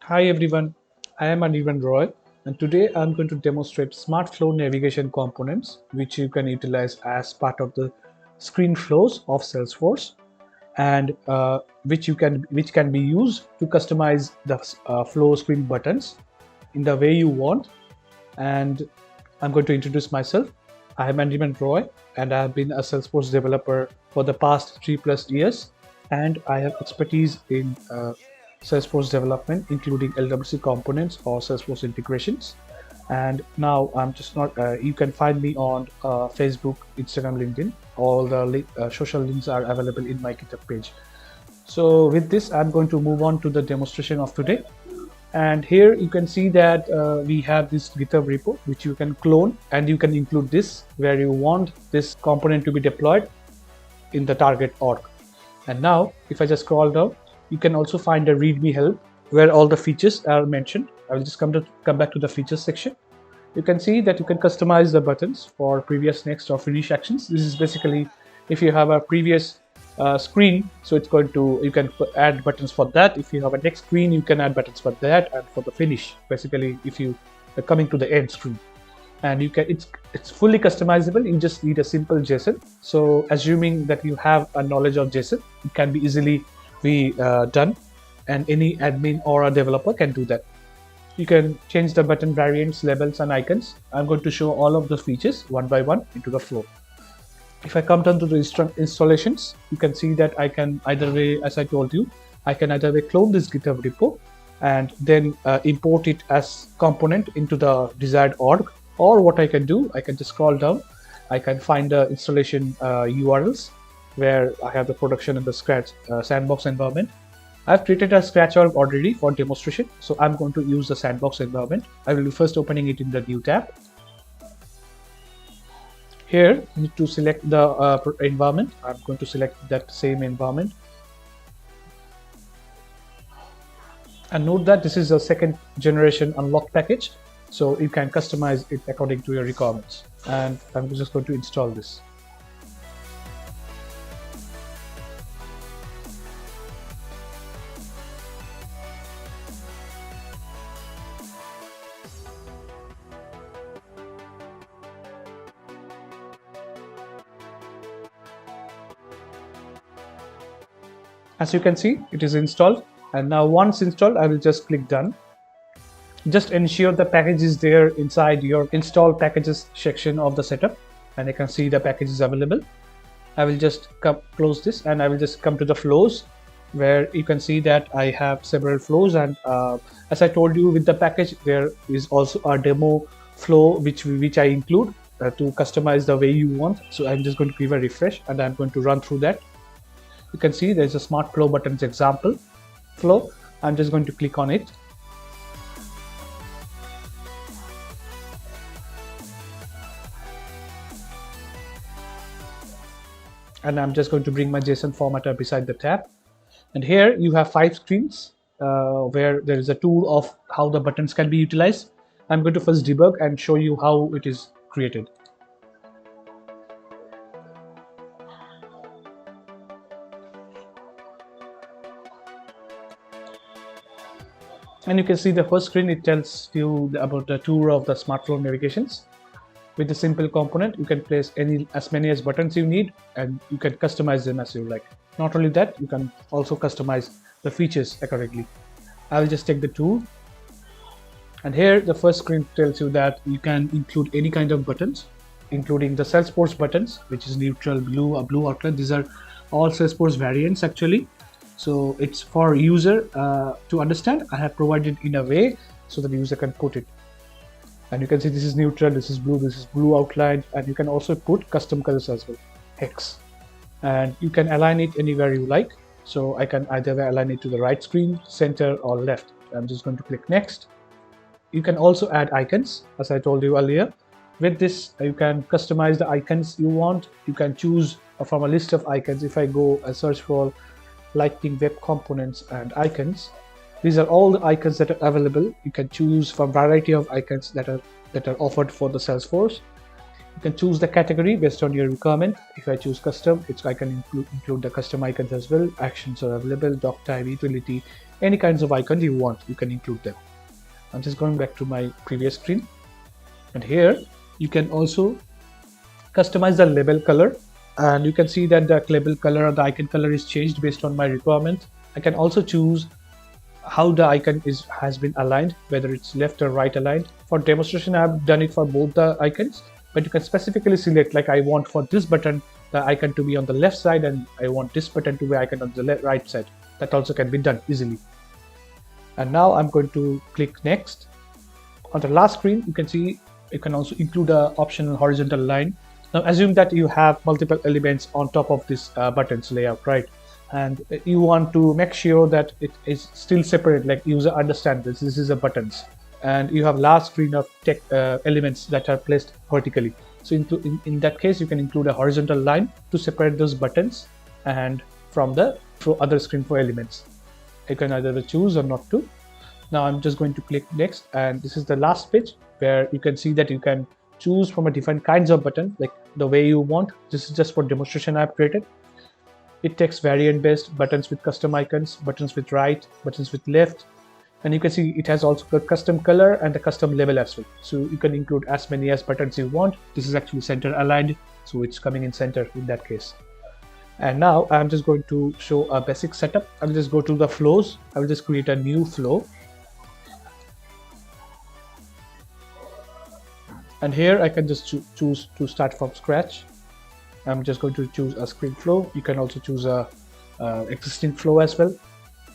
Hi everyone, I am Anirban Roy, and today I'm going to demonstrate smart flow navigation components which you can utilize as part of the screen flows of Salesforce, and which can be used to customize the flow screen buttons in the way you want. And I'm going to introduce myself. I am Anirban Roy, and I have been a Salesforce developer for the past 3+ years, and I have expertise in Salesforce development, including LWC components or Salesforce integrations. And now I'm just not. You can find me on Facebook, Instagram, LinkedIn. All the social links are available in my GitHub page. So with this, I'm going to move on to the demonstration of today. And here you can see that we have this GitHub repo which you can clone, and you can include this where you want this component to be deployed in the target org. And now if I just scroll down, you can also find a readme help where all the features are mentioned. I will just come back to the features section. You can see that you can customize the buttons for previous, next, or finish actions. This is basically if you have a previous screen, so it's going to, you can add buttons for that. If you have a next screen, you can add buttons for that, and for the finish, basically if you are coming to the end screen. And you can, it's fully customizable. You just need a simple JSON. So assuming that you have a knowledge of JSON, it can be easily be done, and any admin or a developer can do that. You can change the button variants, labels, and icons. I'm going to show all of the features one by one into the flow. If I come down to the installations, you can see that I can either way, as I told you, I can either way clone this GitHub repo and then import it as component into the desired org. Or what I can do, I can just scroll down. I can find the installation URLs where I have the production and the scratch Sandbox environment. I've created a scratch org already for demonstration, so I'm going to use the Sandbox environment. I will be first opening it in the new tab. Here, you need to select the environment. I'm going to select that same environment. And note that this is a second generation unlock package, so you can customize it according to your requirements. And I'm just going to install this. As you can see, it is installed, and now once installed, I will just click done. Just ensure the package is there inside your install packages section of the setup, and you can see the package is available. I will just close this, and I will just come to the flows where you can see that I have several flows. And as I told you, with the package there is also a demo flow which I include to customize the way you want. So I'm just going to give a refresh, and I'm going to run through that. You can see there's a smart flow buttons example flow. I'm just going to click on it. And I'm just going to bring my JSON formatter beside the tab. And here you have 5 screens where there is a tool of how the buttons can be utilized. I'm going to first debug and show you how it is created. And you can see the first screen, it tells you about the tour of the smart flow navigations. With a simple component, you can place as many as buttons you need, and you can customize them as you like. Not only that, you can also customize the features accordingly. I will just take the tool, and here the first screen tells you that you can include any kind of buttons, including the Salesforce buttons, which is neutral, blue, a blue outline. These are all Salesforce variants actually. So it's for user to understand. I have provided in a way so that the user can put it. And you can see this is neutral, this is blue outlined, and you can also put custom colors as well, hex. And you can align it anywhere you like. So I can either align it to the right screen, center, or left. I'm just going to click next. You can also add icons, as I told you earlier. With this, you can customize the icons you want. You can choose from a list of icons. If I go and search for Lightning Web Components and icons, these are all the icons that are available. You can choose from a variety of icons that are offered for the Salesforce. You can choose the category based on your requirement. If I choose custom, I can include the custom icons as well. Actions are available, doc type, utility, any kinds of icons you want, you can include them. I'm just going back to my previous screen, and here you can also customize the label color, and you can see that the label color or the icon color is changed based on my requirement. I can also choose how the icon has been aligned, whether it's left or right aligned. For demonstration, I've done it for both the icons, but you can specifically select, like, I want for this button the icon to be on the left side, and I want this button to be icon on the right side. That also can be done easily. And now I'm going to click next. On the last screen, you can see you can also include an optional horizontal line. Now assume that you have multiple elements on top of this buttons layout, right? And you want to make sure that it is still separate, like user understand this is a buttons, and you have last screen of text elements that are placed vertically. So in that case, you can include a horizontal line to separate those buttons and from the other screen for elements. You can either choose or not to. Now I'm just going to click next, and this is the last page where you can see that you can choose from a different kinds of button, like the way you want. This is just for demonstration I've created. It takes variant based buttons with custom icons, buttons with right, buttons with left, and you can see it has also got custom color and the custom label as well. So you can include as many as buttons you want. This is actually center aligned, so it's coming in center in that case. And now I'm just going to show a basic setup. I'll just go to the flows. I will just create a new flow. And here I can just choose to start from scratch. I'm just going to choose a screen flow. You can also choose a existing flow as well.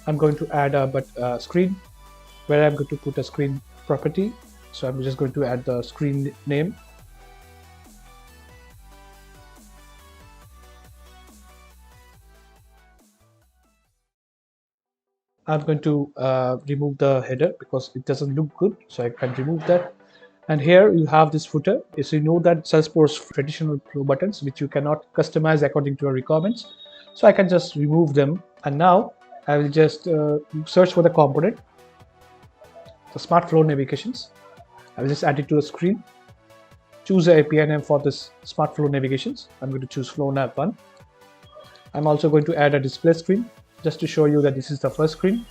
I'm going to add a screen where I'm going to put a screen property. So I'm just going to add the screen name. I'm going to remove the header because it doesn't look good, so I can remove that. And here you have this footer. So you know that Salesforce traditional flow buttons, which you cannot customize according to your requirements. So I can just remove them. And now I will just search for the component, the Smart Flow Navigations. I will just add it to the screen. Choose the API name for this Smart Flow Navigations. I'm going to choose Flow Nav 1. I'm also going to add a display screen just to show you that this is the first screen.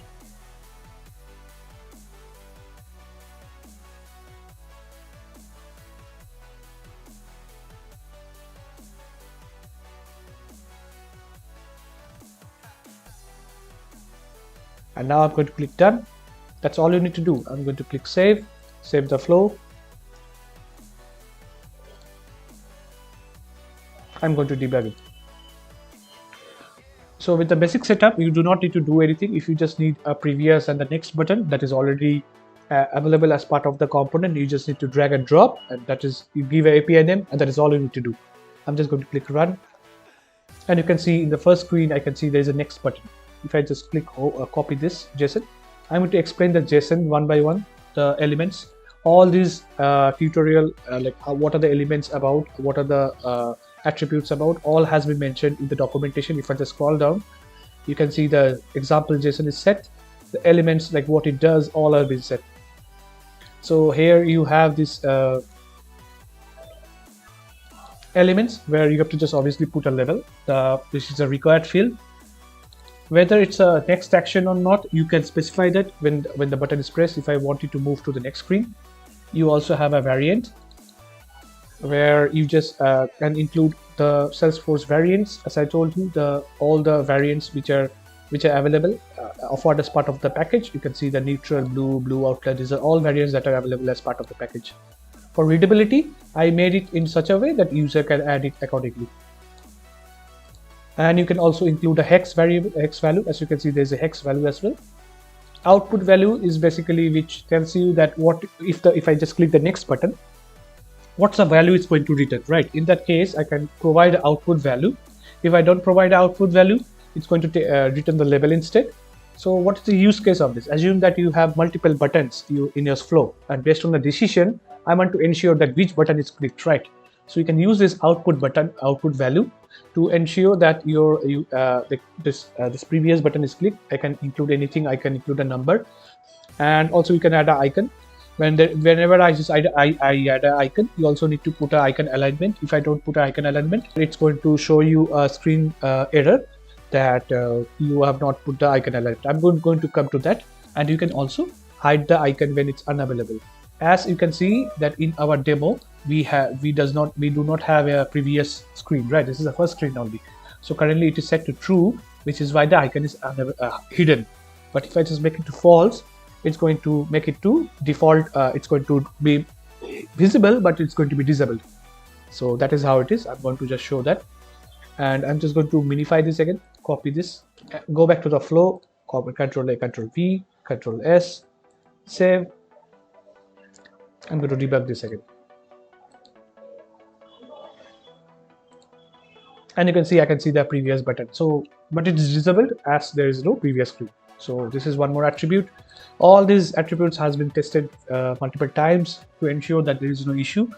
And now I'm going to click done. That's all you need to do. I'm going to click save the flow. I'm going to debug it. So with the basic setup, you do not need to do anything. If you just need a previous and the next button that is already available as part of the component, you just need to drag and drop, and that is, you give an API name, and that is all you need to do. I'm just going to click run. And you can see in the first screen, I can see there is a next button. If I just click copy this JSON, I'm going to explain the JSON one by one, the elements. All these tutorial, like what are the elements about, what are the attributes about, all has been mentioned in the documentation. If I just scroll down, you can see the example JSON is set. The elements, like what it does, all are been set. So here you have this elements where you have to just obviously put a level, which is a required field. Whether it's a next action or not, you can specify that when the button is pressed. If I want it to move to the next screen, you also have a variant where you just can include the Salesforce variants. As I told you, all the variants which are available offered as part of the package. You can see the neutral, blue outline. These are all variants that are available as part of the package. For readability, I made it in such a way that user can add it accordingly. And you can also include a hex value. As you can see, there's a hex value as well. Output value is basically which tells you that what if I just click the next button, what's the value it's going to return, right? In that case, I can provide output value. If I don't provide output value, it's going to return the label instead. So what is the use case of this? Assume that you have multiple buttons in your flow, and based on the decision, I want to ensure that which button is clicked, right? So you can use this output value to ensure that this previous button is clicked. I can include anything. I can include a number, and also you can add an icon. Whenever I add an icon, you also need to put an icon alignment. If I don't put an icon alignment, it's going to show you a screen error that you have not put the icon alignment. I'm going to come to that, and you can also hide the icon when it's unavailable. As you can see that in our demo, we do not have a previous screen, right? This is the first screen only. So currently it is set to true, which is why the icon is hidden. But if I just make it to false, it's going to make it to default. It's going to be visible, but it's going to be disabled. So that is how it is. I'm going to just show that, and I'm just going to minify this again. Copy this, go back to the flow, copy Control A, Control V, Control S, save. I'm going to debug this again. And you can see I can see the previous button. So, but it is disabled as there is no previous screen. So this is one more attribute. All these attributes has been tested multiple times to ensure that there is no issue.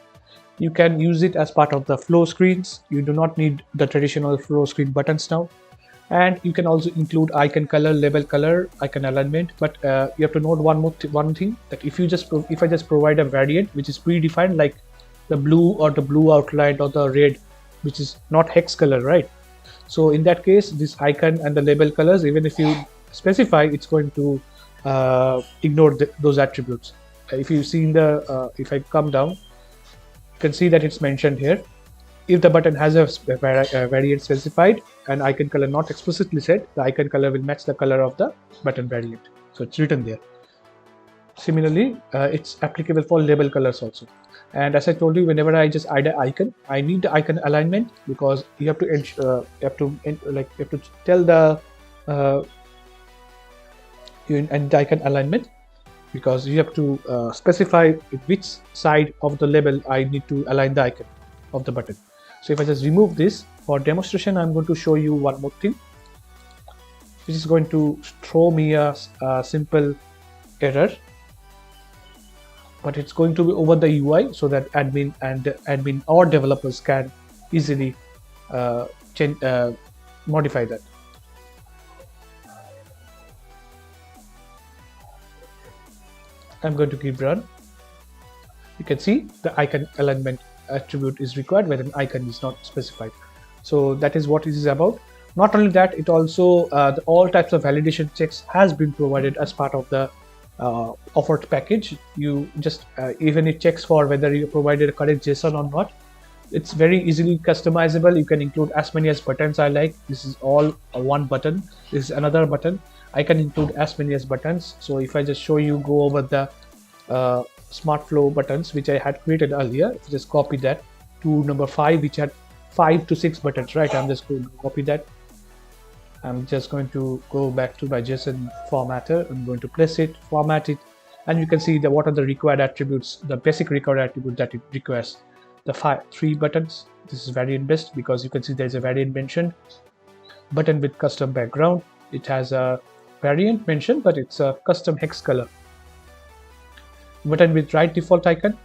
You can use it as part of the flow screens. You do not need the traditional flow screen buttons now. And you can also include icon color, label color, icon alignment. But you have to note one thing, that if I just provide a variant which is predefined, like the blue or the blue outline or the red, which is not hex color, right? So in that case, this icon and the label colors, even if you specify, it's going to ignore those attributes. If you see in the if I come down, you can see that it's mentioned here. If the button has a variant specified and icon color not explicitly said, the icon color will match the color of the button variant. So it's written there. Similarly, it's applicable for label colors also. And as I told you, whenever I just add an icon, I need the icon alignment, because you have to tell the icon alignment, because you have to specify which side of the label I need to align the icon of the button. So if I just remove this for demonstration, I'm going to show you one more thing, which is going to throw me a simple error, but it's going to be over the UI, so that admin or developers can easily modify that. I'm going to give run. You can see the icon alignment attribute is required when an icon is not specified. So that is what it is about. Not only that, it also all types of validation checks has been provided as part of the offered package. You just even it checks for whether you provided a correct JSON or not. It's very easily customizable. You can include as many as buttons I like. This is all one button. This is another button. I can include as many as buttons. So if I just show you, go over the smart flow buttons which I had created earlier, just copy that to number 5, which had 5 to 6 buttons, right? I'm just going to copy that. I'm just going to go back to my JSON formatter. I'm going to place it, format it, and you can see what are the required attributes, the basic required attribute that it requires. The 3 buttons. This is variant based, because you can see there's a variant mentioned. Button with custom background. It has a variant mentioned, but it's a custom hex color. Button with right default icon.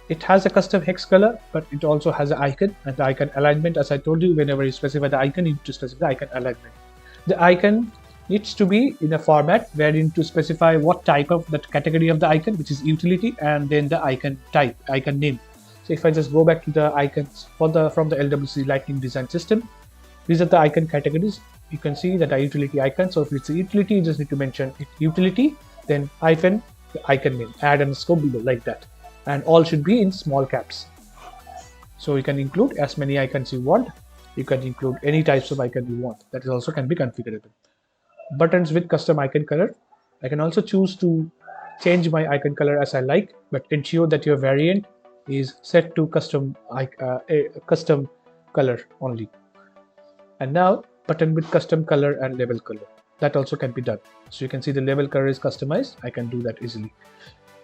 It has a custom hex color, but it also has an icon, and the icon alignment, as I told you, whenever you specify the icon, you need to specify the icon alignment. The icon needs to be in a format where you need to specify what type of that category of the icon, which is utility, and then the icon type, icon name. So if I just go back to the icons from the LWC Lightning Design System, these are the icon categories. You can see that a utility icon. So if it's a utility, you just need to mention it utility, then hyphen the icon name, add underscore below, like that. And all should be in small caps. So you can include as many icons you want. You can include any types of icon you want. That also can be configurable. Buttons with custom icon color. I can also choose to change my icon color as I like, but ensure that your variant is set to custom color only. And now button with custom color and label color. That also can be done. So you can see the label color is customized. I can do that easily.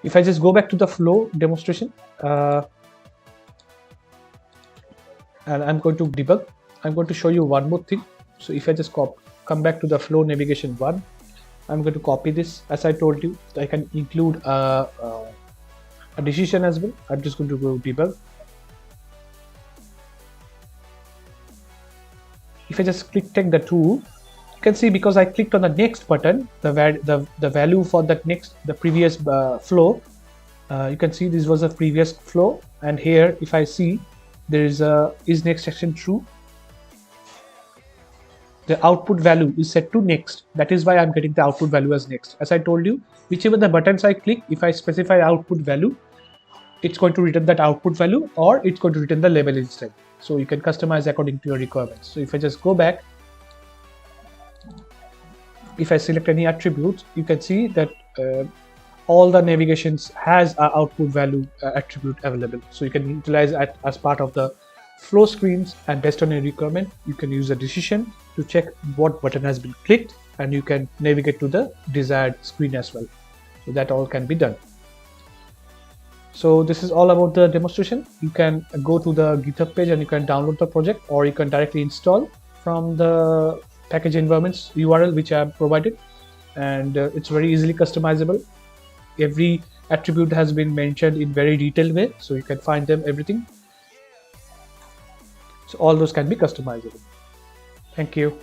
If I just go back to the flow demonstration, and I'm going to debug, I'm going to show you one more thing. So if I just come back to the flow navigation 1, I'm going to copy this. As I told you, I can include a decision as well. I'm just going to go debug. If I just take the tool, you can see because I clicked on the next button, the value for that the previous flow, you can see this was a previous flow, and here if I see there is next action true. the output value is set to next. That is why I'm getting the output value as next. As I told you, whichever the buttons I click, if I specify output value, it's going to return that output value, or it's going to return the label instead. So you can customize according to your requirements. So if I just go back, if I select any attributes, you can see that all the navigations has a output value attribute available. So you can utilize it as part of the flow screens, and based on your requirement, you can use a decision to check what button has been clicked, and you can navigate to the desired screen as well. So that all can be done. So this is all about the demonstration. You can go to the GitHub page and you can download the project, or you can directly install from the package environments URL which I have provided, and it's very easily customizable. Every attribute has been mentioned in very detailed way, so you can find them everything. So all those can be customizable. Thank you.